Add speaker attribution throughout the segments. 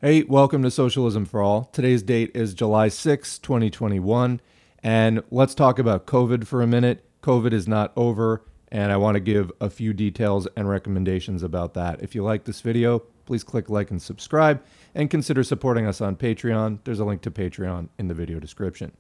Speaker 1: Hey, welcome to Socialism for All. Today's date is July 6, 2021, and let's talk about COVID for a minute. COVID is not over, and I want to give a few details and recommendations about that. If you like this video, please click like and subscribe, and consider supporting us on Patreon. There's a link to Patreon in the video description.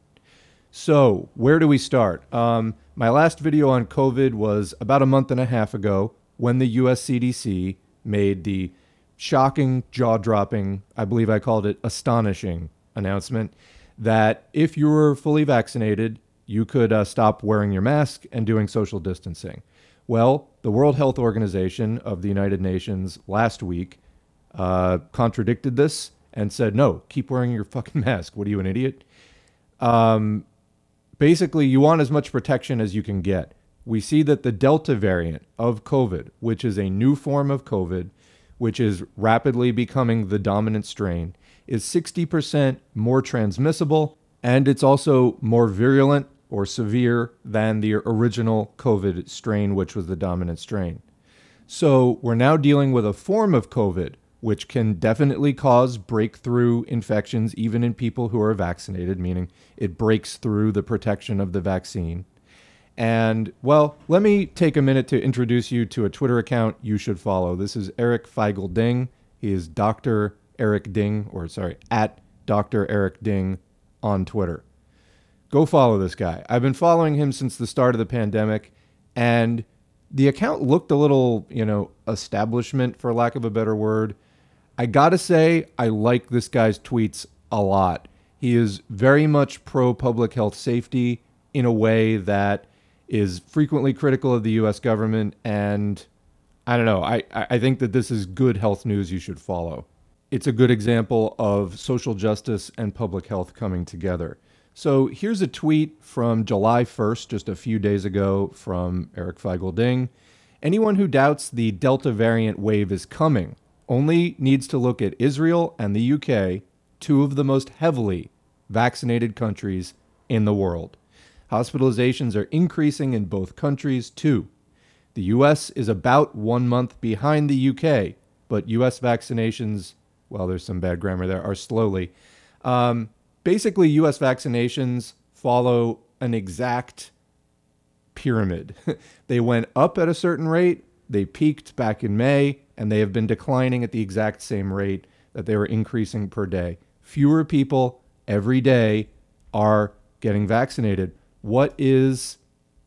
Speaker 1: So, where do we start? My last video on COVID was about a month and a half ago when the US CDC made the shocking, jaw-dropping, I believe I called it astonishing announcement that if you were fully vaccinated, you could stop wearing your mask and doing social distancing. Well, the World Health Organization of the United Nations last week contradicted this and said, no, keep wearing your fucking mask. What are you, an idiot? Basically, you want as much protection as you can get. We see that the Delta variant of COVID, which is a new form of COVID, which is rapidly becoming the dominant strain, is 60% more transmissible, and it's also more virulent or severe than the original COVID strain, which was the dominant strain. So we're now dealing with a form of COVID, which can definitely cause breakthrough infections even in people who are vaccinated, meaning it breaks through the protection of the vaccine. And, well, let me take a minute to introduce you to a Twitter account you should follow. This is Eric Feigl Ding. He is Dr. Eric Ding, at Dr. Eric Ding on Twitter. Go follow this guy. I've been following him since the start of the pandemic, and the account looked a little, establishment, for lack of a better word. I gotta say, I like this guy's tweets a lot. He is very much pro-public health safety in a way that is frequently critical of the U.S. government, and I don't know, I think that this is good health news you should follow. It's a good example of social justice and public health coming together. So here's a tweet from July 1st, just a few days ago, from Eric Feigl Ding. Anyone who doubts the Delta variant wave is coming only needs to look at Israel and the UK, two of the most heavily vaccinated countries in the world. Hospitalizations are increasing in both countries, too. The U.S. is about 1 month behind the U.K., but U.S. vaccinations, well, there's some bad grammar there, are slowly. Basically, U.S. vaccinations follow an exact pyramid. They went up at a certain rate, they peaked back in May, and they have been declining at the exact same rate that they were increasing per day. Fewer people every day are getting vaccinated. What is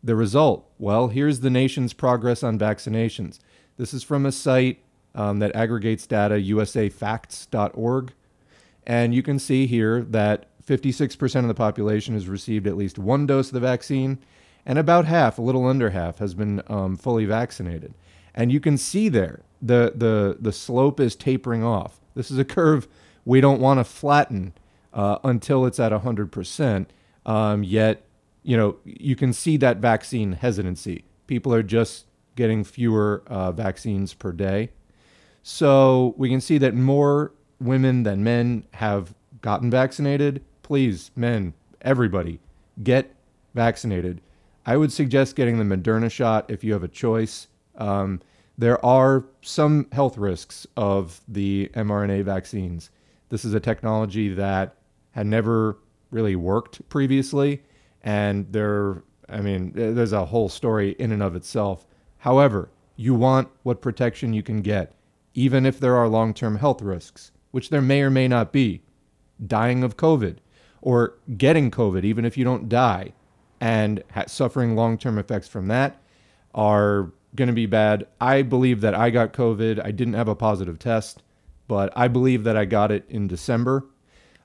Speaker 1: the result? Well, here's the nation's progress on vaccinations. This is from a site that aggregates data, usafacts.org. And you can see here that 56% of the population has received at least one dose of the vaccine, and about half, a little under half, has been fully vaccinated. And you can see there, the slope is tapering off. This is a curve we don't want to flatten until it's at 100%, yet you can see that vaccine hesitancy. People are just getting fewer vaccines per day. So we can see that more women than men have gotten vaccinated. Please, men, everybody, get vaccinated. I would suggest getting the Moderna shot if you have a choice. There are some health risks of the mRNA vaccines. This is a technology that had never really worked previously. And there's a whole story in and of itself. However, you want what protection you can get, even if there are long-term health risks, which there may or may not be. Dying of COVID or getting COVID, even if you don't die, and suffering long-term effects from that are going to be bad. I believe that I got COVID. I didn't have a positive test, but I believe that I got it in December.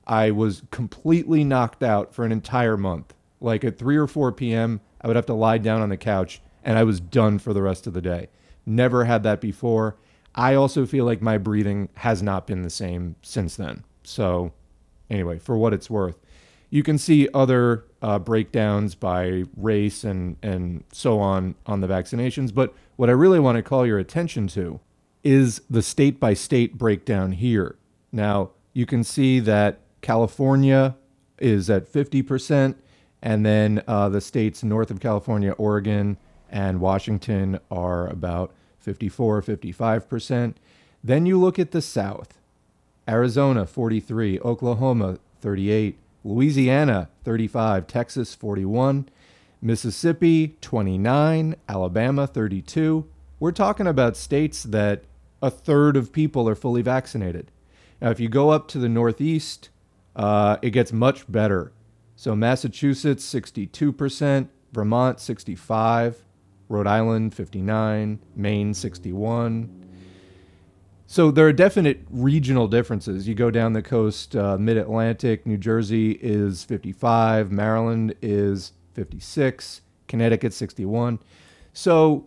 Speaker 1: I was completely knocked out for an entire month. Like at 3 or 4 p.m., I would have to lie down on the couch, and I was done for the rest of the day. Never had that before. I also feel like my breathing has not been the same since then. So anyway, for what it's worth, you can see other breakdowns by race and so on the vaccinations. But what I really want to call your attention to is the state-by-state breakdown here. Now, you can see that California is at 50%. And then the states north of California, Oregon, and Washington are about 54, 55%. Then you look at the South. Arizona 43, Oklahoma 38, Louisiana 35, Texas 41, Mississippi 29, Alabama 32. We're talking about states that a third of people are fully vaccinated. Now, if you go up to the Northeast, it gets much better. So Massachusetts 62%, Vermont 65, Rhode Island 59, Maine 61. So there are definite regional differences. You go down the coast, mid-Atlantic, New Jersey is 55, Maryland is 56, Connecticut 61. So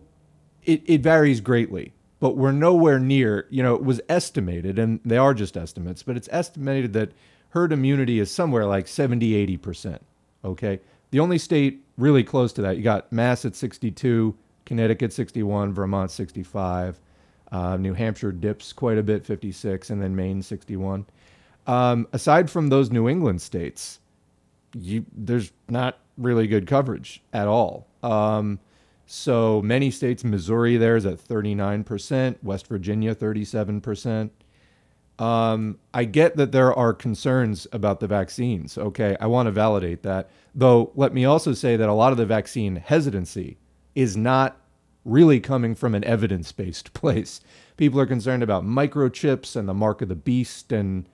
Speaker 1: it varies greatly, but we're nowhere near, it was estimated, and they are just estimates, but it's estimated that herd immunity is somewhere like 70, 80%, okay? The only state really close to that, you got Mass at 62, Connecticut 61, Vermont 65, New Hampshire dips quite a bit, 56, and then Maine 61. Aside from those New England states, there's not really good coverage at all. So many states, Missouri there is at 39%, West Virginia 37%. I get that there are concerns about the vaccines. Okay, I want to validate that. Though, let me also say that a lot of the vaccine hesitancy is not really coming from an evidence-based place. People are concerned about microchips and the mark of the beast and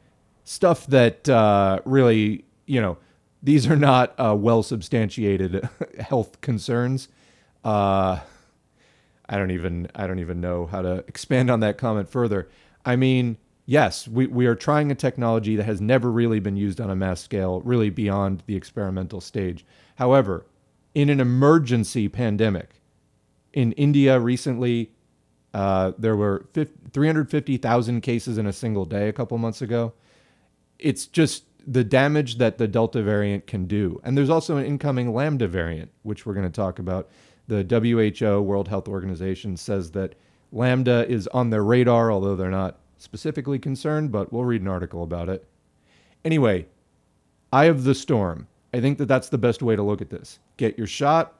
Speaker 1: stuff that really, these are not well-substantiated health concerns. I don't even know how to expand on that comment further. I mean, yes, we are trying a technology that has never really been used on a mass scale, really beyond the experimental stage. However, in an emergency pandemic, in India recently, there were 350,000 cases in a single day a couple months ago. It's just the damage that the Delta variant can do. And there's also an incoming Lambda variant, which we're going to talk about. The WHO, World Health Organization, says that Lambda is on their radar, although they're not specifically concerned, but we'll read an article about it. Anyway, eye of the storm. I think that that's the best way to look at this. Get your shot,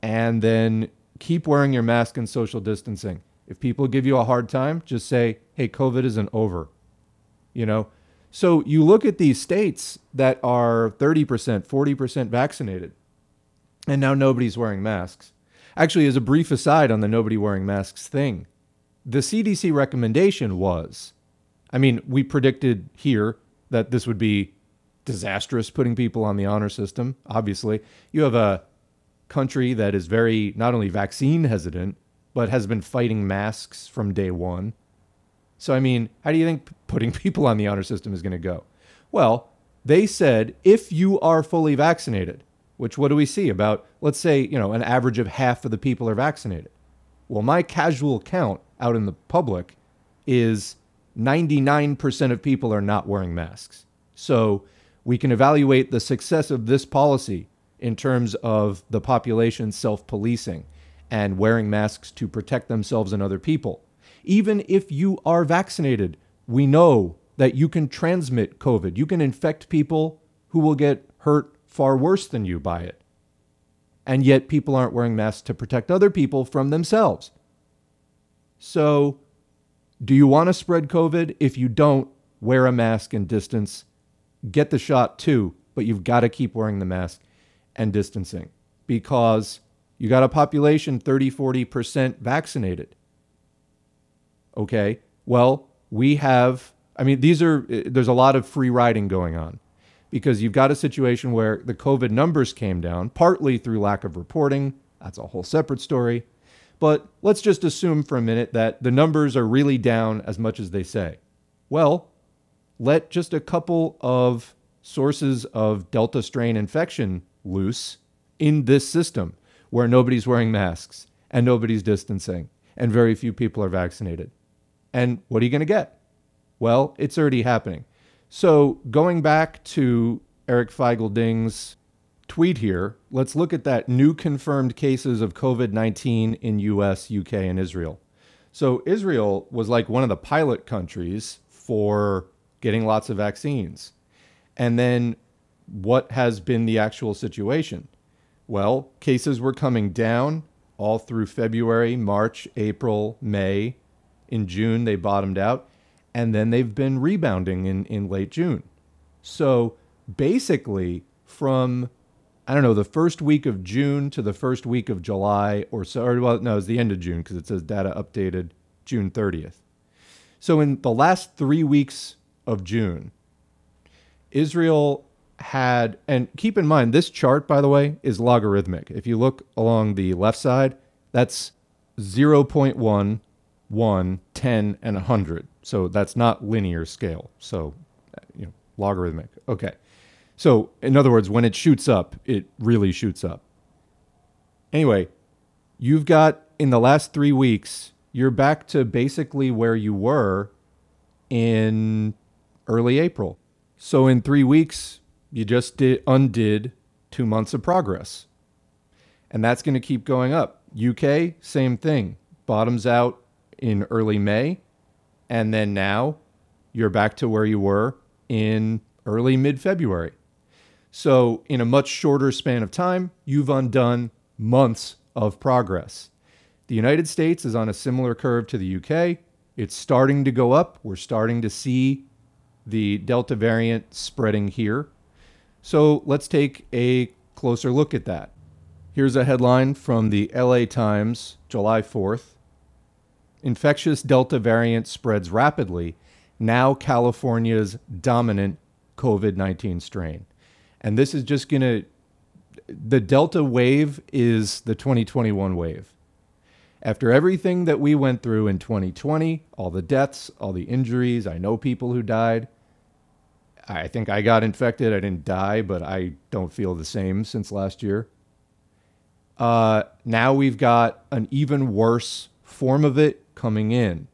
Speaker 1: and then keep wearing your mask and social distancing. If people give you a hard time, just say, hey, COVID isn't over. So you look at these states that are 30%, 40% vaccinated, and now nobody's wearing masks. Actually, as a brief aside on the nobody wearing masks thing, the CDC recommendation was, we predicted here that this would be disastrous, putting people on the honor system. Obviously, you have a country that is very not only vaccine hesitant, but has been fighting masks from day one. So, how do you think putting people on the honor system is going to go? Well, they said if you are fully vaccinated, which what do we see? About, let's say, an average of half of the people are vaccinated. Well, my casual count out in the public is 99% of people are not wearing masks. So we can evaluate the success of this policy in terms of the population self-policing and wearing masks to protect themselves and other people. Even if you are vaccinated, we know that you can transmit COVID. You can infect people who will get hurt far worse than you by it. And yet people aren't wearing masks to protect other people from themselves. So, do you want to spread COVID? If you don't, wear a mask and distance. Get the shot too, but you've got to keep wearing the mask and distancing because you got a population 30, 40% vaccinated. Okay, well, we have, there's a lot of free riding going on because you've got a situation where the COVID numbers came down, partly through lack of reporting. That's a whole separate story. But let's just assume for a minute that the numbers are really down as much as they say. Well, let just a couple of sources of Delta strain infection loose in this system where nobody's wearing masks and nobody's distancing and very few people are vaccinated. And what are you going to get? Well, it's already happening. So going back to Eric Feigl-Ding's tweet here, let's look at that new confirmed cases of COVID-19 in US, UK, and Israel. So Israel was like one of the pilot countries for getting lots of vaccines. And then what has been the actual situation? Well, cases were coming down all through February, March, April, May. In June, they bottomed out. and then they've been rebounding in late June. So basically, from, I don't know, the first week of June to the first week of July or so, or well, no, it's the end of June because it says data updated June 30th. So in the last 3 weeks of June, Israel had, and keep in mind, this chart, by the way, is logarithmic. If you look along the left side, that's 0.1, 1, 10, and 100. So that's not linear scale. So, logarithmic. Okay. So in other words, when it shoots up, it really shoots up. Anyway, you've got, in the last 3 weeks, you're back to basically where you were in early April. So in 3 weeks, you just undid 2 months of progress. And that's going to keep going up. UK, same thing. Bottoms out in early May. And then now you're back to where you were in early mid-February. So in a much shorter span of time, you've undone months of progress. The United States is on a similar curve to the UK. It's starting to go up. We're starting to see the Delta variant spreading here. So let's take a closer look at that. Here's a headline from the LA Times, July 4th. Infectious Delta variant spreads rapidly. Now California's dominant COVID-19 strain. And this is just going to, the Delta wave is the 2021 wave. After everything that we went through in 2020, all the deaths, all the injuries, I know people who died. I think I got infected. I didn't die, but I don't feel the same since last year. Now we've got an even worse form of it coming in.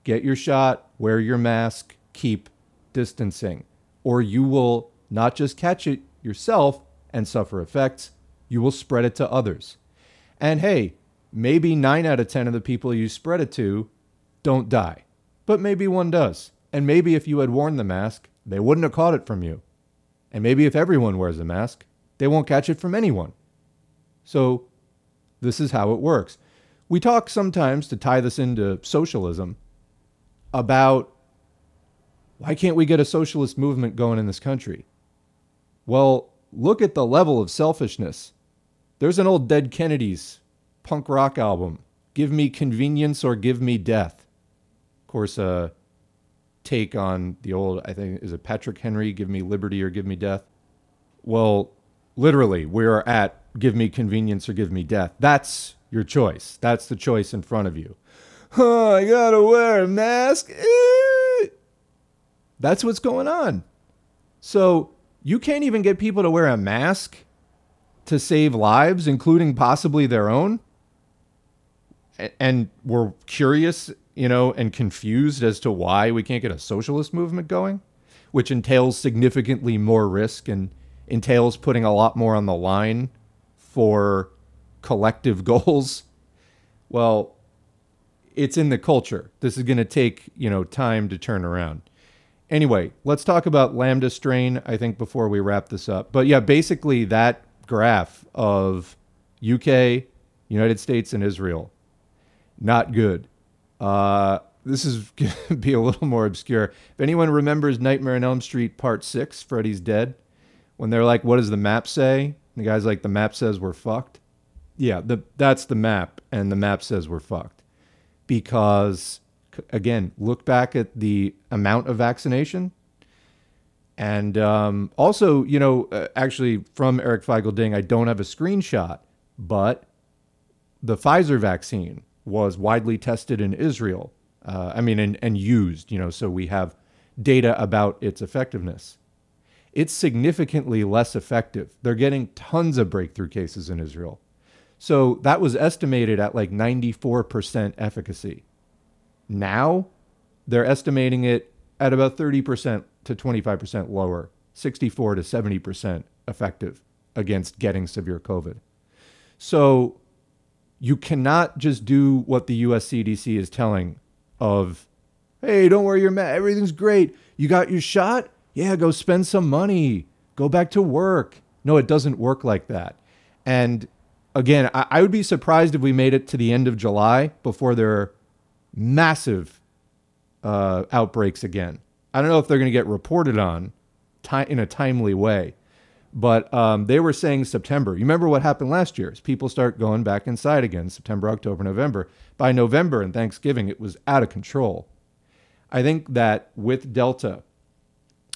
Speaker 1: Get your shot, wear your mask, keep distancing, or you will not just catch it yourself and suffer effects, you will spread it to others. And hey, maybe 9 out of 10 of the people you spread it to don't die, but maybe one does. And maybe if you had worn the mask, they wouldn't have caught it from you. And maybe if everyone wears a mask, they won't catch it from anyone. So this is how it works. We talk sometimes, to tie this into socialism, about why can't we get a socialist movement going in this country? Well, look at the level of selfishness. There's an old Dead Kennedys punk rock album, Give Me Convenience or Give Me Death. Of course, a take on the old, I think, is it Patrick Henry, Give Me Liberty or Give Me Death? Well, literally, we're at give me convenience or give me death. That's your choice. That's the choice in front of you. Oh, I gotta wear a mask. That's what's going on. So you can't even get people to wear a mask to save lives, including possibly their own. And we're curious, and confused as to why we can't get a socialist movement going, which entails significantly more risk and entails putting a lot more on the line for collective goals. Well, it's in the culture. This is going to take, time to turn around. Anyway, let's talk about Lambda strain, I think, before we wrap this up. But yeah, basically that graph of UK, United States, and Israel, not good. This is going to be a little more obscure. If anyone remembers Nightmare on Elm Street Part 6, Freddy's Dead, when they're like, what does the map say? And the guy's like, the map says we're fucked. Yeah, that's the map, and the map says we're fucked. Because, again, look back at the amount of vaccination. And also, actually from Eric Feigl Ding, I don't have a screenshot, but the Pfizer vaccine was widely tested in Israel. And used, so we have data about its effectiveness. It's significantly less effective. They're getting tons of breakthrough cases in Israel. So that was estimated at like 94% efficacy. Now they're estimating it at about 30% to 25% lower, 64 to 70% effective against getting severe COVID. So you cannot just do what the US CDC is telling of, hey, don't wear your mask, everything's great. You got your shot? Yeah, go spend some money. Go back to work. No, it doesn't work like that. And again, I would be surprised if we made it to the end of July before there are massive outbreaks again. I don't know if they're going to get reported on in a timely way, but they were saying September. You remember what happened last year? As people start going back inside again, September, October, November. By November and Thanksgiving, it was out of control. I think that with Delta,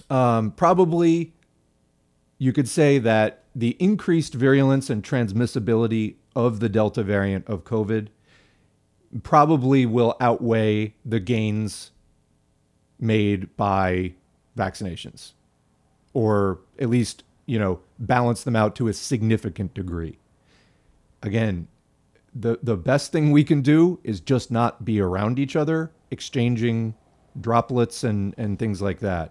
Speaker 1: probably you could say that the increased virulence and transmissibility of the Delta variant of COVID probably will outweigh the gains made by vaccinations, or at least, balance them out to a significant degree. Again, the best thing we can do is just not be around each other, exchanging droplets and things like that.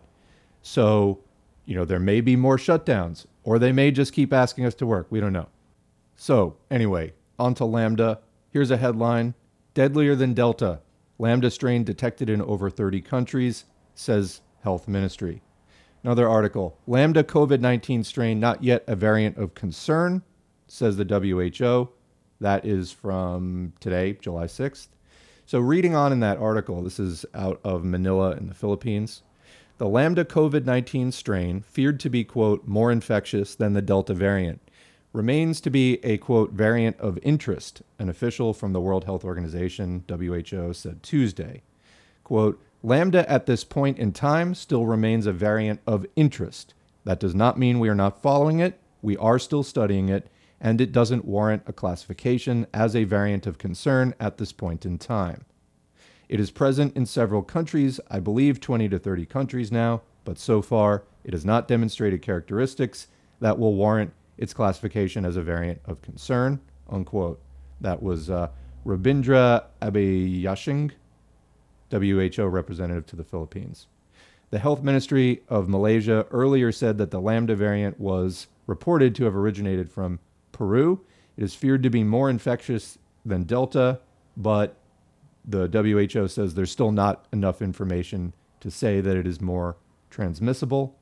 Speaker 1: So, there may be more shutdowns, or they may just keep asking us to work. We don't know. So anyway, on to Lambda. Here's a headline: deadlier than Delta. Lambda strain detected in over 30 countries, says Health Ministry. Another article: Lambda COVID-19 strain not yet a variant of concern, says the WHO. That is from today, July 6th. So reading on in that article, this is out of Manila in the Philippines. The Lambda COVID-19 strain, feared to be, quote, more infectious than the Delta variant, remains to be a, quote, variant of interest, an official from the World Health Organization, WHO, said Tuesday. Quote, Lambda at this point in time still remains a variant of interest. That does not mean we are not following it. We are still studying it, and it doesn't warrant a classification as a variant of concern at this point in time. It is present in several countries, I believe 20 to 30 countries now, but so far it has not demonstrated characteristics that will warrant its classification as a variant of concern, unquote. That was Rabindra Abayashing, WHO representative to the Philippines. The Health Ministry of Malaysia earlier said that the Lambda variant was reported to have originated from Peru. It is feared to be more infectious than Delta, but the WHO says there's still not enough information to say that it is more transmissible.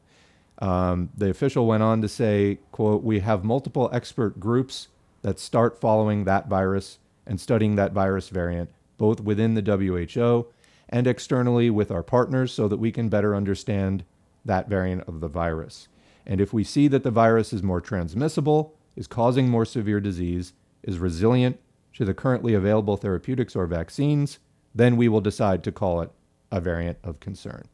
Speaker 1: The official went on to say, quote, we have multiple expert groups that start following that virus and studying that virus variant, both within the WHO and externally with our partners, so that we can better understand that variant of the virus. And if we see that the virus is more transmissible, is causing more severe disease, is resilient to the currently available therapeutics or vaccines, then we will decide to call it a variant of concern.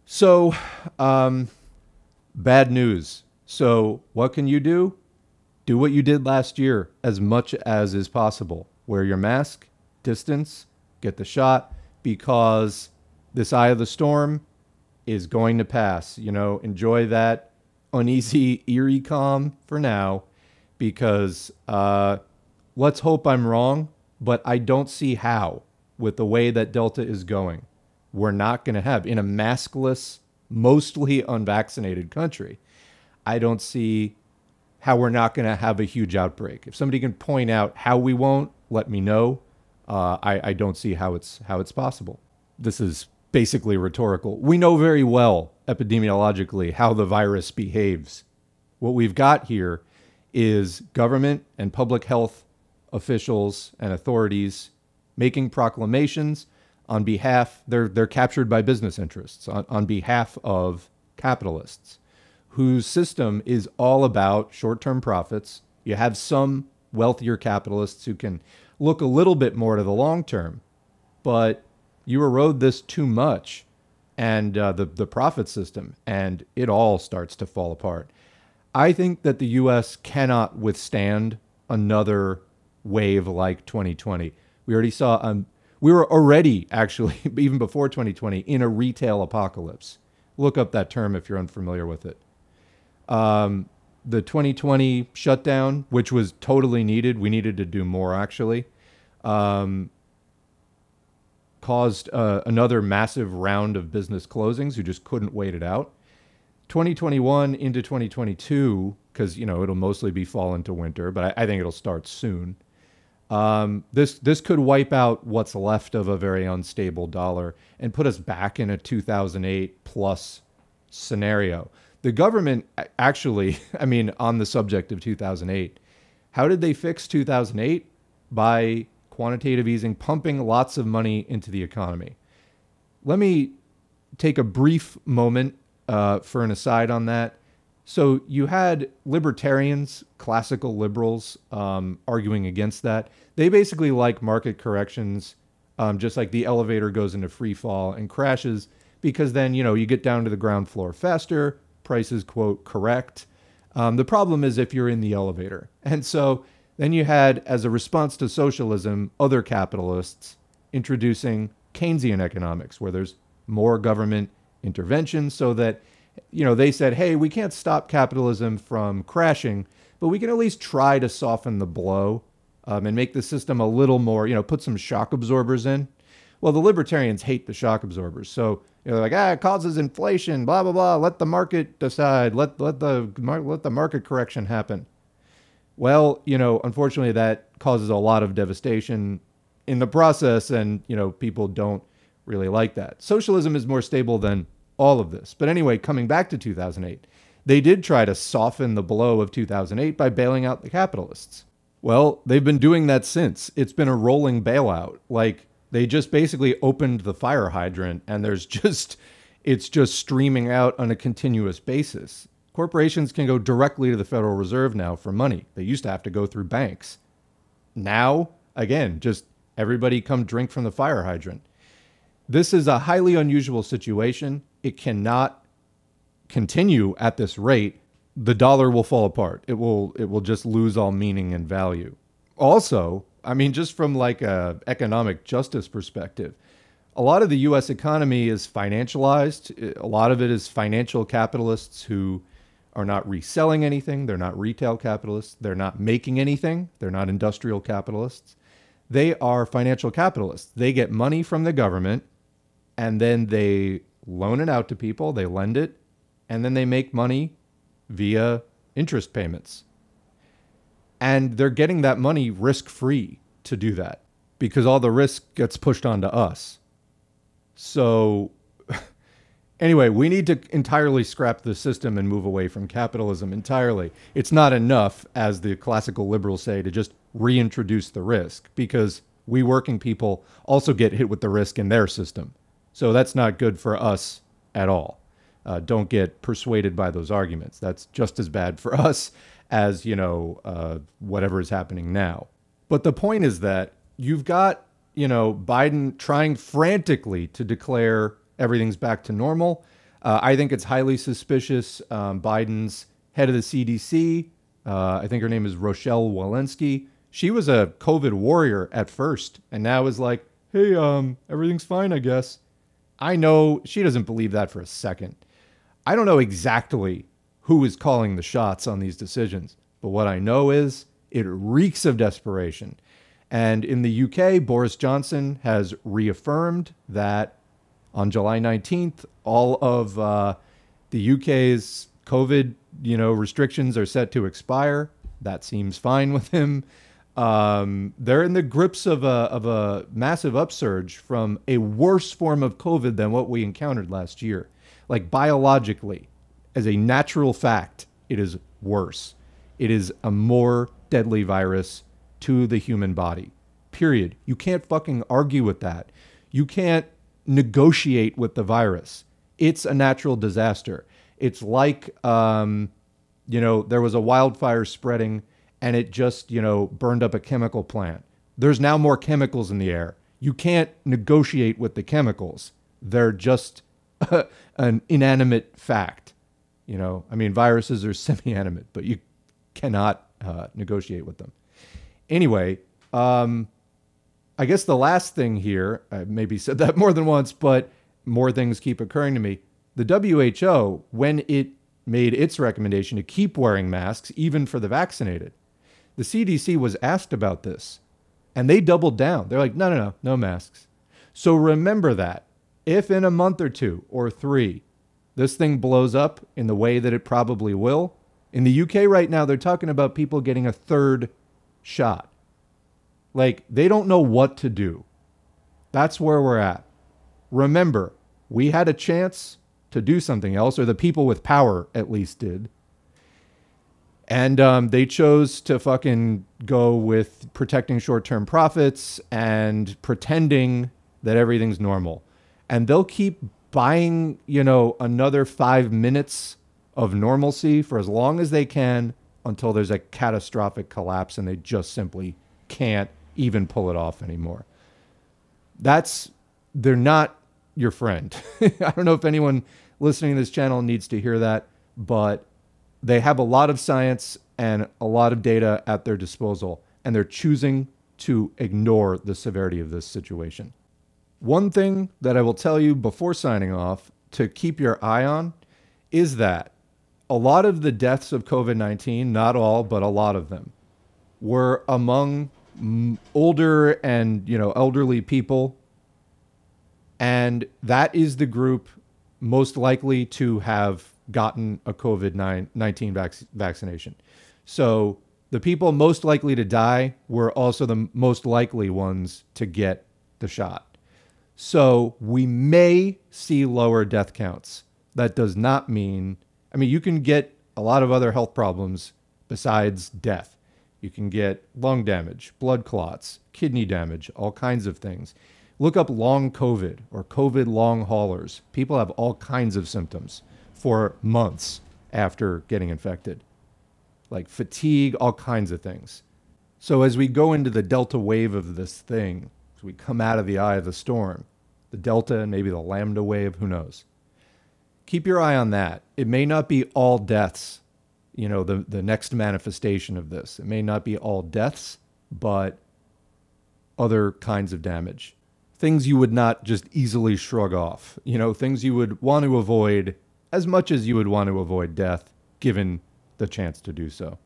Speaker 1: So, bad news. So what can you do? Do what you did last year as much as is possible. Wear your mask, distance, get the shot, because this eye of the storm is going to pass. Enjoy that uneasy, eerie calm for now, because let's hope I'm wrong, but I don't see how, with the way that Delta is going, we're not going to have, in a maskless, mostly unvaccinated country, I don't see how we're not going to have a huge outbreak. If somebody can point out how we won't, let me know. I don't see how it's possible. This is basically rhetorical. We know very well, epidemiologically, how the virus behaves. What we've got here is government and public health officials and authorities making proclamations on behalf, they're captured by business interests, on behalf of capitalists, whose system is all about short-term profits. You have some wealthier capitalists who can look a little bit more to the long term, but you erode this too much, and the profit system, and it all starts to fall apart. I think that the U.S. cannot withstand another wave like 2020. We already saw, we were already, actually, even before 2020, in a retail apocalypse. Look up that term if you're unfamiliar with it. The 2020 shutdown, which was totally needed, we needed to do more, actually, caused another massive round of business closings who just couldn't wait it out. 2021 into 2022, because, it'll mostly be fall into winter, but I think it'll start soon. This could wipe out what's left of a very unstable dollar and put us back in a 2008 plus scenario. The government actually, on the subject of 2008, how did they fix 2008? By quantitative easing, pumping lots of money into the economy. Let me take a brief moment for an aside on that. So you had libertarians, classical liberals, arguing against that. They basically like market corrections, just like the elevator goes into free fall and crashes, because then, you get down to the ground floor faster, prices, quote, correct. The problem is if you're in the elevator. And so then you had, as a response to socialism, other capitalists introducing Keynesian economics, where there's more government intervention so that, they said, hey, we can't stop capitalism from crashing, but we can at least try to soften the blow and make the system a little more, put some shock absorbers in. Well, the libertarians hate the shock absorbers. So they're like, it causes inflation, blah, blah, blah. Let the market decide. Let the market correction happen. Well, unfortunately, that causes a lot of devastation in the process. And, people don't really like that. Socialism is more stable than all of this. But anyway, coming back to 2008, they did try to soften the blow of 2008 by bailing out the capitalists. Well, they've been doing that since. It's been a rolling bailout. Like, they just basically opened the fire hydrant and it's just streaming out on a continuous basis. Corporations can go directly to the Federal Reserve now for money. They used to have to go through banks. Now, again, just everybody come drink from the fire hydrant. This is a highly unusual situation. It cannot continue at this rate. The dollar will fall apart. It will just lose all meaning and value. Also, just from like a economic justice perspective, a lot of the U.S. economy is financialized. A lot of it is financial capitalists who are not reselling anything. They're not retail capitalists. They're not making anything. They're not industrial capitalists. They are financial capitalists. They get money from the government and then they loan it out to people. They lend it and then they make money via interest payments. And they're getting that money risk-free to do that because all the risk gets pushed onto us. So anyway, we need to entirely scrap the system and move away from capitalism entirely. It's not enough, as the classical liberals say, to just reintroduce the risk because we working people also get hit with the risk in their system. So that's not good for us at all. Don't get persuaded by those arguments. That's just as bad for us as, whatever is happening now. But the point is that you've got, Biden trying frantically to declare everything's back to normal. I think it's highly suspicious. Biden's head of the CDC, I think her name is Rochelle Walensky. She was a COVID warrior at first and now is like, hey, everything's fine, I guess. I know she doesn't believe that for a second. I don't know exactly who is calling the shots on these decisions, but what I know is it reeks of desperation. And in the UK, Boris Johnson has reaffirmed that on July 19th, all of the UK's COVID, restrictions are set to expire. That seems fine with him. They're in the grips of a massive upsurge from a worse form of COVID than what we encountered last year. Like biologically, as a natural fact, it is worse. It is a more deadly virus to the human body, period. You can't fucking argue with that. You can't negotiate with the virus. It's a natural disaster. It's like, there was a wildfire spreading and it just, burned up a chemical plant. There's now more chemicals in the air. You can't negotiate with the chemicals. They're just an inanimate fact. Viruses are semi-animate, but you cannot negotiate with them. Anyway, I guess the last thing here, I maybe said that more than once, but more things keep occurring to me. The WHO, when it made its recommendation to keep wearing masks, even for the vaccinated, the CDC was asked about this, and they doubled down. They're like, no masks. So remember that. If in a month or 2 or 3, this thing blows up in the way that it probably will, in the UK right now, they're talking about people getting a 3rd shot. Like, they don't know what to do. That's where we're at. Remember, we had a chance to do something else, or the people with power at least did. And they chose to fucking go with protecting short-term profits and pretending that everything's normal. And they'll keep buying, another 5 minutes of normalcy for as long as they can until there's a catastrophic collapse and they just simply can't even pull it off anymore. They're not your friend. I don't know if anyone listening to this channel needs to hear that, but they have a lot of science and a lot of data at their disposal, and they're choosing to ignore the severity of this situation. One thing that I will tell you before signing off to keep your eye on is that a lot of the deaths of COVID-19, not all, but a lot of them, were among older and elderly people. And that is the group most likely to have gotten a COVID-19 vaccination. So the people most likely to die were also the most likely ones to get the shot. So we may see lower death counts. That does not mean, you can get a lot of other health problems besides death. You can get lung damage, blood clots, kidney damage, all kinds of things. Look up long COVID or COVID long haulers. People have all kinds of symptoms for months after getting infected, like fatigue, all kinds of things. So as we go into the Delta wave of this thing, as we come out of the eye of the storm, the Delta and maybe the Lambda wave, who knows? Keep your eye on that. It may not be all deaths, the next manifestation of this. It may not be all deaths, but other kinds of damage. Things you would not just easily shrug off. Things you would want to avoid as much as you would want to avoid death, given the chance to do so.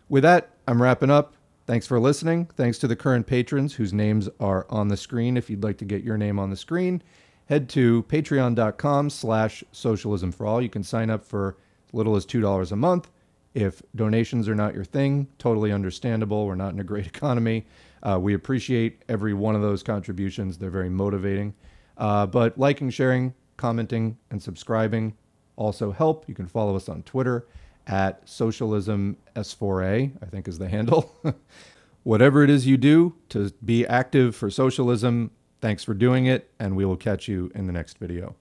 Speaker 1: With that, I'm wrapping up. Thanks for listening. Thanks to the current patrons whose names are on the screen. If you'd like to get your name on the screen, head to patreon.com/socialismforall. You can sign up for as little as $2 a month. If donations are not your thing, totally understandable. We're not in a great economy. We appreciate every one of those contributions. They're very motivating. But liking, sharing, commenting, and subscribing also help. You can follow us on Twitter at socialisms4a, I think is the handle. Whatever it is you do to be active for socialism, thanks for doing it, and we will catch you in the next video.